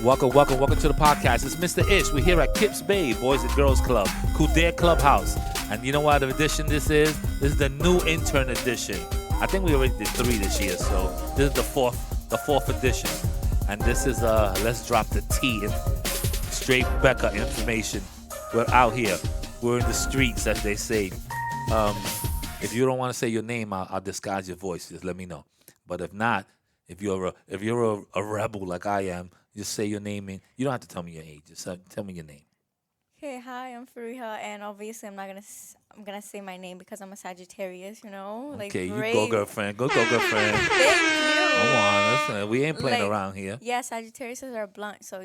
Welcome to the podcast. It's Mr. Ish. We're here at KIPS Bay, Boys and Girls Club, Kildare Clubhouse. And you know what edition this is? This is the new intern edition. I think we already did 3 this year, so this is the fourth edition. And this is let's drop the T in straight Becca information. We're out here. We're in the streets, as they say. If you don't want to say your name, I'll disguise your voice. Just let me know. But if not, if you're a rebel like I am, just say your name and you don't have to tell me your age. Just tell me your name. Okay, hi, I'm Fariha, and obviously I'm gonna say my name because I'm a Sagittarius, Okay, you brave. go, girlfriend. Go, girlfriend. Thank you. Come on, listen. We ain't playing Like, around here. Yeah, Sagittarius are blunt, so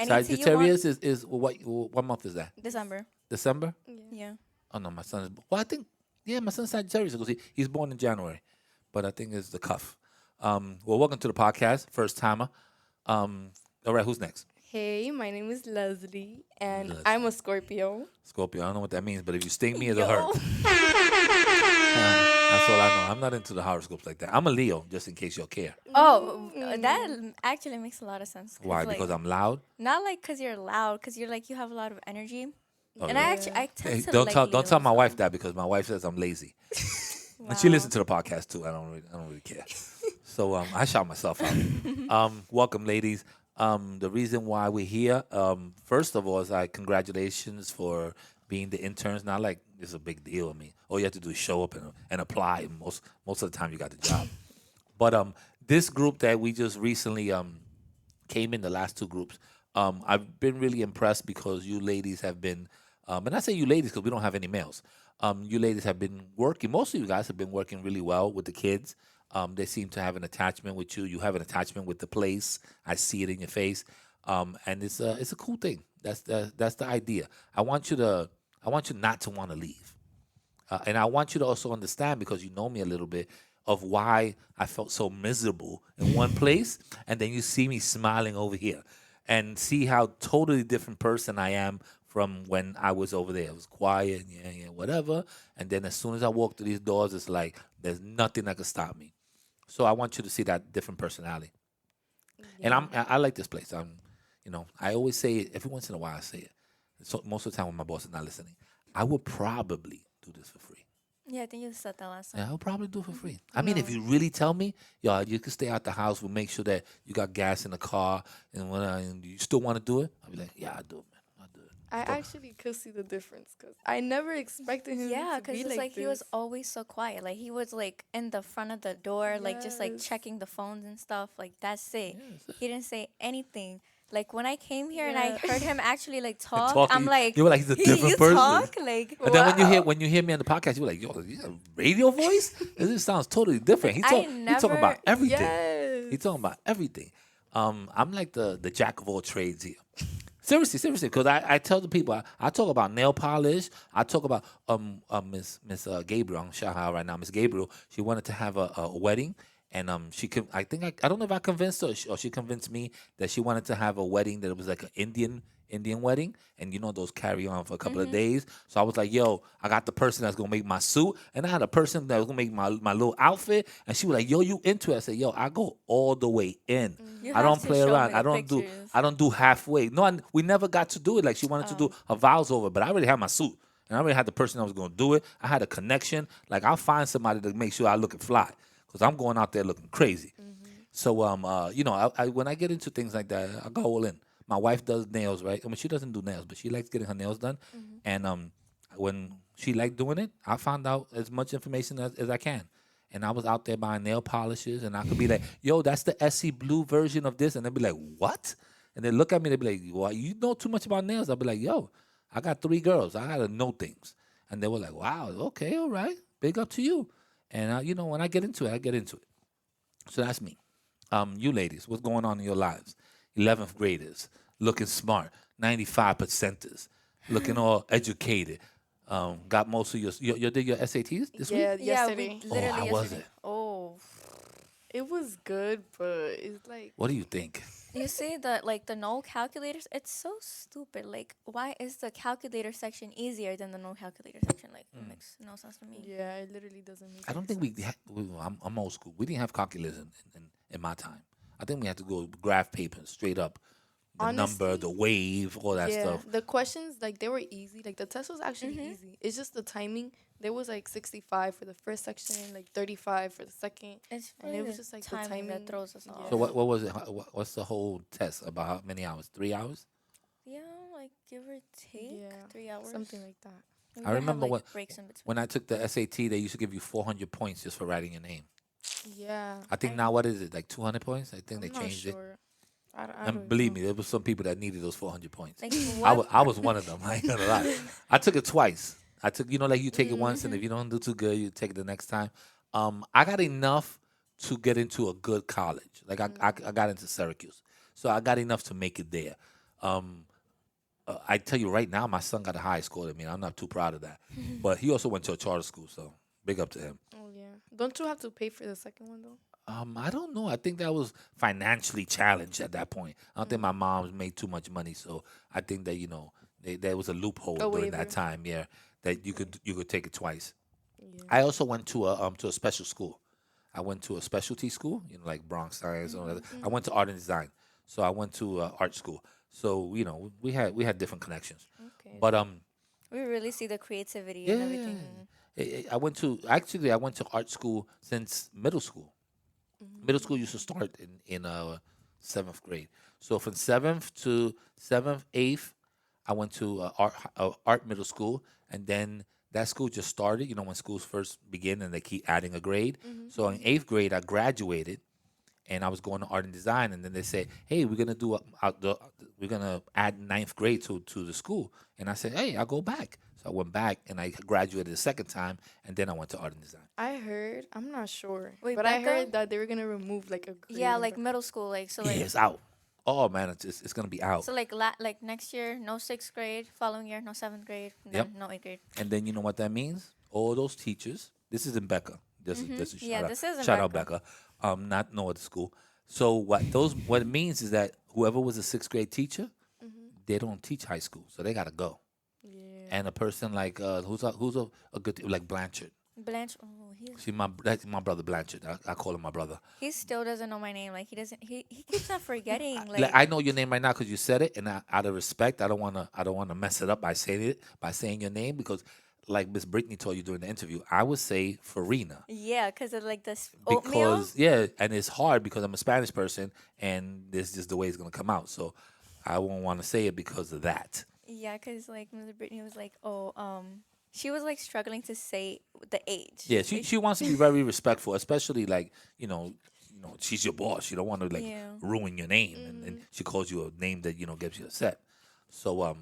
Sagittarius is what month is that? December. December? Yeah. Oh no, my son is. Well, I think my son's Sagittarius because he's born in January, but I think it's the cuff. Well, welcome to the podcast, first timer. All right, who's next? Hey, my name is Leslie, and Leslie. I'm a Scorpio. Scorpio. I don't know what that means, but if you sting me, it'll Yo. hurt. That's all I know. I'm not into the horoscopes like that. I'm a Leo, just in case you'll care. Oh, that actually makes a lot of sense. Why? Because I'm loud. Not like because you're loud, because you're like you have a lot of energy. Oh, And yeah. I tend Hey, to don't like tell my Leos, wife so- that because my wife says I'm lazy, Wow. and she listens to the podcast too. I don't really care. So I shout myself out. Welcome, ladies. The reason why we're here, first of all, is congratulations for being the interns. Not like it's a big deal. I mean, all you have to do is show up and apply. And most of the time, you got the job. But this group that we just recently came in, the last 2 groups, I've been really impressed because you ladies have been, and I say you ladies because we don't have any males. You ladies have been working. Most of you guys have been working really well with the kids. They seem to have an attachment with you. You have an attachment with the place. I see it in your face, and it's a cool thing. That's the idea. I want you not to want to leave, and I want you to also understand, because you know me a little bit, of why I felt so miserable in one place, and then you see me smiling over here, and see how totally different person I am from when I was over there. It was quiet, whatever. And then as soon as I walk through these doors, it's like there's nothing that can stop me. So I want you to see that different personality. And I like this place. I always say it every once in a while. I say it. So most of the time when my boss is not listening, I would probably do this for free. Yeah, I think you said that last time. Yeah, I'll probably do it for free. I mean, if you really tell me, yo, you can stay out the house. We'll make sure that you got gas in the car, and you still want to do it, I'll be like, yeah, I'll do it, man. I'll do it. I actually could see the difference because I never expected him Yeah, to because be it's like like he was this. always so quiet. Like he was like in the front of the door, like just like Yes. checking the phones and stuff. Like that's it. Yes. He didn't say anything. Like when I came here and Yeah. I heard him actually like talk, talk, I'm like, you were like, he's a different you person. talk like. And then wow. when you hear me on the podcast, you're like, yo, you got a radio voice? This sounds totally different. He talking about never- everything. Yes. He's talking about everything. I'm like the jack of all trades here. Seriously, because I tell the people, I talk about nail polish. I talk about Miss Gabriel. I'm shout her out right now, Miss Gabriel. She wanted to have a wedding, and I don't know if I convinced her or she convinced me that she wanted to have a wedding that was like an Indian wedding, and those carry on for a couple of days. So I was like, yo, I got the person that's gonna make my suit, and I had a person that was gonna make my little outfit, and she was like, yo, you into it? I said, yo, I go all the way in. You I have don't to play show around. me pictures. I don't do halfway. No, we never got to do it. Like she wanted to do her vows over, but I already had my suit, and I already had the person that was gonna do it. I had a connection. Like I'll find somebody to make sure I look fly, because I'm going out there looking crazy. So I when I get into things like that, I go all in. My wife does nails, right? I mean, she doesn't do nails, but she likes getting her nails done. And when she liked doing it, I found out as much information as I can. And I was out there buying nail polishes, and I could be like, yo, that's the SC Blue version of this. And they'd be like, what? And they look at me, they'd be like, well, you know too much about nails. I'd be like, yo, I got 3 girls. I got to know things. And they were like, wow, okay, all right. Big up to you. And, when I get into it, I get into it. So that's me. You ladies, what's going on in your lives? 11th graders, looking smart. 95 percenters, looking all educated. Got most of you did your SATs this week? Yeah, Yeah, yesterday. we literally how was yesterday. it? Oh, it was good, but it's like What do you think? You see the no calculators? It's so stupid. Like, why is the calculator section easier than the no calculator section? Like, it makes no sense to me. yeah, it literally doesn't make. I don't think I'm old school. We didn't have calculators in my time. I think we had to go graph paper straight up the number, Honestly, the wave, all that yeah. stuff. The questions, like, they were easy. Like, the test was actually easy. It's just the timing. There was like 65 for the first section, like 35 for the second. It's And really it was the just like the timing that timing. throws us Yeah. So off. what was it? What's the whole test about? How many hours? 3 hours? Yeah, like give or take Yeah. 3 hours. Something like that. We I would have remember like when breaks in when between. I took the SAT, they used to give you 400 points just for writing your name. Yeah. I think now what is it, like 200 points? I think they I'm not changed it. sure. I And don't even believe know. me, there was some people that needed those 400 points. Like I what? was, I was one of them. I ain't gonna lie. I took it twice. I took, like you take it once, and if Mm-hmm. you don't do too good, you take it the next time. I got enough to get into a good college. Like I got into Syracuse, so I got enough to make it there. Um, I tell you right now, my son got a high score than me. I'm not too proud of that, but he also went to a charter school, so big up to him. Oh, yeah. Don't you have to pay for the second one, though? I don't know. I think that was financially challenged at that point. I don't think my mom made too much money, so I think that there was a loophole A during that waiver. time. Yeah, that you could take it twice. Yeah. I also went to a special school. I went to a specialty school, like Bronx Science. And all that. I went to art and design, so I went to art school. So we had different connections, Okay, but okay. We really see the creativity and yeah. everything. I went to art school since middle school. Middle school used to start in seventh grade. So from seventh, eighth, I went to art middle school, and then that school just started. When schools first begin, and they keep adding a grade. So in eighth grade, I graduated, and I was going to art and design, and then they said, "Hey, we're gonna add ninth grade to the school," and I said, "Hey, I'll go back." So I went back, and I graduated the second time, and then I went to art and design. I heard, I'm not sure, Wait, but I Becca? heard that they were gonna remove like a grade. Yeah, in like Becca. middle school, like so, Yeah, like it's out. Oh man, it's gonna be out. so, like next year, no sixth grade. Following year, no seventh grade. Yep. Then no eighth grade. And then you know what that means? All those teachers. This is in Becca. This is Yeah, this is in shout out Becca. Becca. Not no other school. So what it means is that whoever was a sixth grade teacher, they don't teach high school, so they gotta go. Yeah. And a person like who's a good like Blanchard. Blanche. Oh, That's my brother Blanchard. I call him my brother. he still doesn't know my name. Like he doesn't. He keeps on forgetting. Like Like I know your name right now because you said it, and out of respect, I don't wanna mess it up by saying your name because, like Miss Brittany told you during the interview, I would say Farina yeah, cause of like this oatmeal. because yeah, and it's hard because I'm a Spanish person, and this is just the way it's gonna come out. So I won't want to say it because of that. Yeah, cause like Mother Brittany was like, oh, she was like struggling to say the age. Yeah, she wants to be very respectful, especially like she's your boss. You don't want to like Yeah. ruin your name, and she calls you a name that gets you upset. So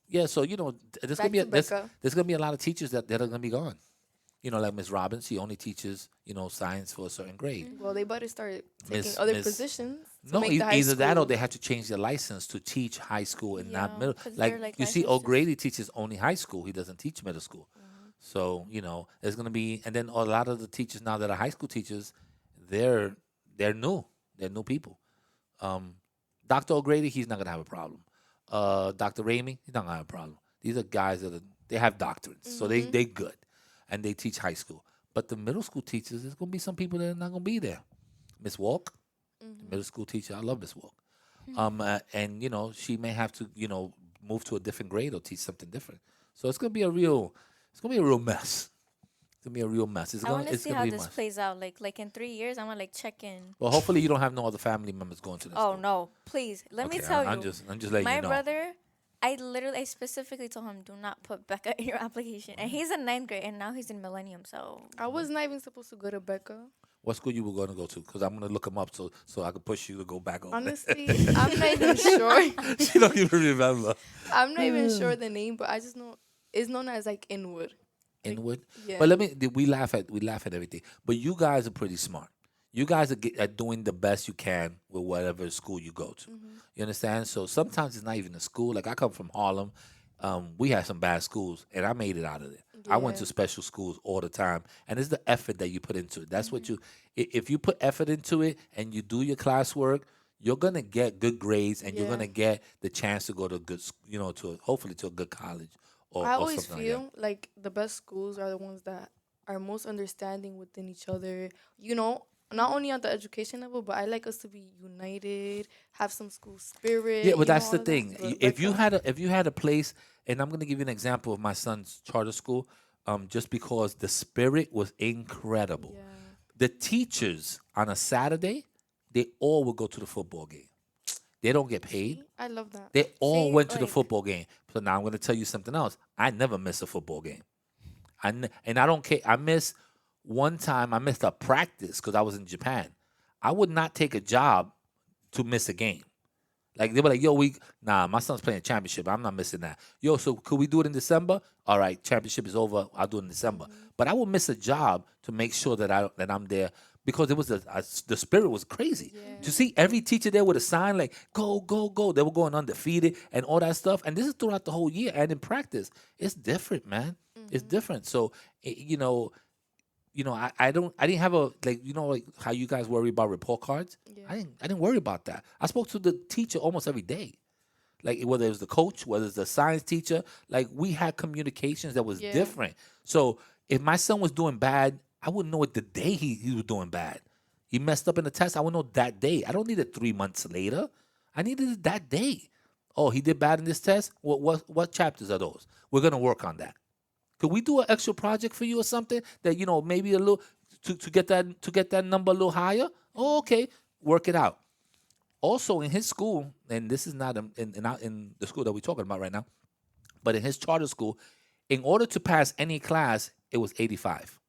yeah, so there's gonna Back be to there's, Becca. there's gonna be a lot of teachers that are gonna be gone. Like Miss Robbins, she only teaches science for a certain grade. Well, they better start taking Miss other Miss positions to No, make the high either that or school. they have to change their license to teach high school and not Yeah, middle. 'cause Like they're, like, you see, licensed to O'Grady teaches only high school. He doesn't teach middle school. So there's gonna be, and then a lot of the teachers now that are high school teachers, they're they're new. They're new people. Um, Dr. O'Grady, he's not gonna have a problem. Dr. Ramey, he's not gonna have a problem. These are guys they have doctorates, so they good, and they teach high school. But the middle school teachers, there's gonna be some people that are not gonna be there. Miss Walk, the middle school teacher, I love Miss Walk. And she may have to move to a different grade or teach something different. So it's gonna be a real mess. It's gonna be a real mess. I want to It's see gonna how be a this mess. plays out. Like in 3 years, I'm gonna like check in. Well, hopefully you don't have no other family members going to this Oh school. no, please let me Okay, tell I'm you. just letting My you know. brother, I specifically told him, do not put Becca in your application. And he's in ninth grade, and now he's in Millennium. So I was not even supposed to go to Becca. What school you were going to go to? Because I'm gonna look them up so I can push you to go back over. Honestly, I'm not even sure. She don't even remember. I'm not even sure the name, but I just know it's known as like Inwood. Like, Inwood. yeah. But we laugh at everything. But you guys are pretty smart. You guys are doing the best you can with whatever school you go to. You understand? So sometimes it's not even a school. Like I come from Harlem. We had some bad schools, and I made it out of there. I went Yeah. to special schools all the time, and it's the effort that you put into it. That's what if you put effort into it and you do your classwork, you're gonna get good grades, and you're Yeah. gonna get the chance to go to a good, hopefully to a good college or, I or always something like that. feel like the best schools are the ones that are most understanding within each other. not only on the education level, but I like us to be united, have some school spirit. Yeah, but you know, that's the all of thing. that. If you had a place, and I'm gonna give you an example of my son's charter school, just because the spirit was incredible. Yeah. The teachers on a Saturday, they all would go to the football game. They don't get paid. See? I love that. They all See, went to the like- football game. So now I'm going to tell you something else. I never miss a football game. And I don't care. I missed one time. I missed a practice because I was in Japan. I would not take a job to miss a game. Like they were like, "Yo, my son's playing championship. I'm not missing that. Yo, so could we do it in December? All right, championship is over. I'll do it in December. But I will miss a job to make sure that I'm there because it was the spirit was crazy. Yeah. To see every teacher there with a sign like "Go, go, go," they were going undefeated and all that stuff. And this is throughout the whole year and in practice. It's different, man. It's different. So I didn't have a like how you guys worry about report cards. Yeah. I didn't worry about that. I spoke to the teacher almost every day. Like whether it was the coach, whether it's the science teacher, like we had communications that was Yeah. different. So if my son was doing bad, I wouldn't know it the day he was doing bad. He messed up in the test, I would know that day. I don't need it 3 months later. I needed it that day. Oh, he did bad in this test? What chapters are those? We're gonna work on that. Could we do an extra project for you or something that maybe a little to get that number a little higher? Oh, okay, work it out. Also, in his school, and this is not in the school that we're talking about right now, but in his charter school, in order to pass any class, it was 85.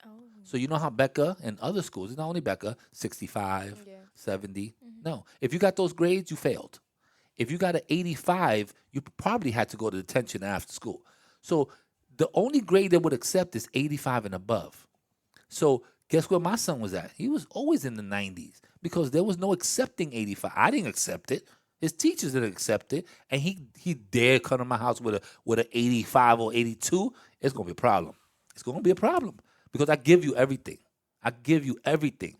Oh. So you know how Becca and other schools, it's not only Becca, 65, Yeah. 70. No, if you got those grades, you failed. If you got an 85, you probably had to go to detention after school. So the only grade they would accept is 85 and above. So guess where my son was at? He was always in the 90s because there was no accepting 85. I didn't accept it. His teachers didn't accept it, and he dared come to my house with an 85 or 82. It's gonna be a problem. It's gonna be a problem because I give you everything. I give you everything.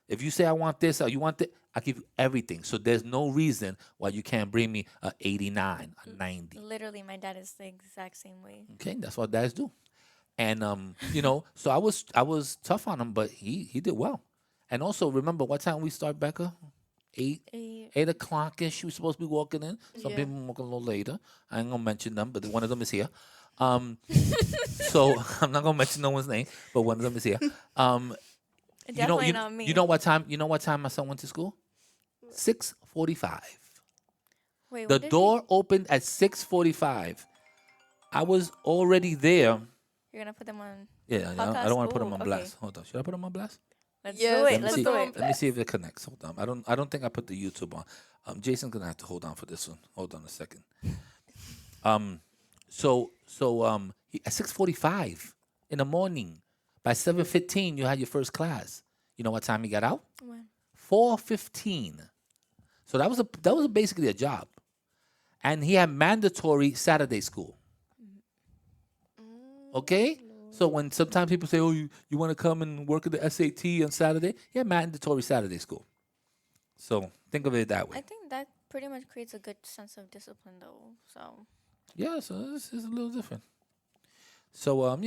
If you say I want this or you want that, I give you everything. So there's no reason why you can't bring me a 89, a 90. Literally, my dad is the exact same way. Okay, that's what dads do. And so I was tough on him, but he did well. And also remember what time we start, Becca? 8 o'clock ish. We supposed to be walking in. Some Yeah. people walk a little later. I ain't gonna mention them, but one of them is here. So I'm not gonna mention no one's name, but one of them is here. Definitely not me. You know what time? You know what time my son went to school? 6:45. Wait, The what did door opened at 6:45. I was already there. You're gonna put them on. Yeah, I Podcast? don't want to put him Ooh, on okay. blast. Hold on, should I put him on blast? Let's Yes, do let it. me Let's see. do it. Let me see if it connects. Hold on. I don't think I put the YouTube on. Jason's gonna have to hold on for this one. Hold on a second. At 6:45 in the morning, by 7:15 you had your first class. You know what time he got out? When? 4:15. So that was basically a job, and he had mandatory Saturday school. Okay. So when sometimes people say, "Oh, you want to come and work at the SAT on Saturday?" Yeah, mandatory Saturday school. So think of it that way. I think that pretty much creates a good sense of discipline, though. So Yeah, so this is a little different. So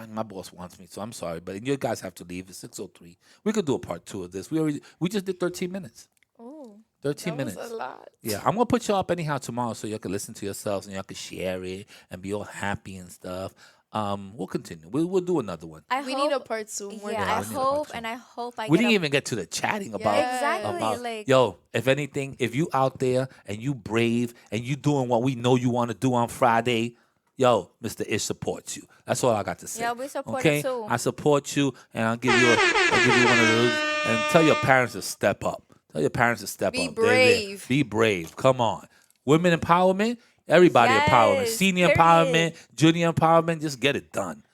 my boss wants me, so I'm sorry, but you guys have to leave. It's 6:03. We could do a part 2 of this. We just did 13 minutes. oh, 13 That minutes. was a lot. Yeah, I'm gonna put y'all up anyhow tomorrow, so y'all can listen to yourselves and y'all can share it and be all happy and stuff. We'll continue. We'll do another one. I We hope. need a part 2. More Yeah, Yeah, I we need a part hope, two. and I hope I We get didn't a- even get to the chatting about Yeah. Exactly, about like- yo. If anything, if you out there and you brave and you doing what we know you want to do on Friday, yo, Mr. Ish supports you. That's all I got to say. Yeah, we support okay? it too. I support you, and I'll give you one of those. And tell your parents to step up. Tell your parents to step Be up. They're there. brave. Be brave. Come on, women empowerment. Everybody empowerment. Yes, Senior period. empowerment. Junior empowerment. Just get it done.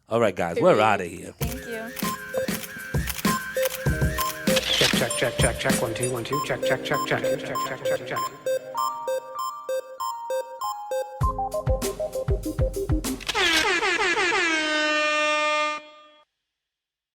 All right, guys, we're Period. out of here. Thank you. Check, check, check, check, check. 1 2 1 2. Check, check, check, check, check, check, check, check.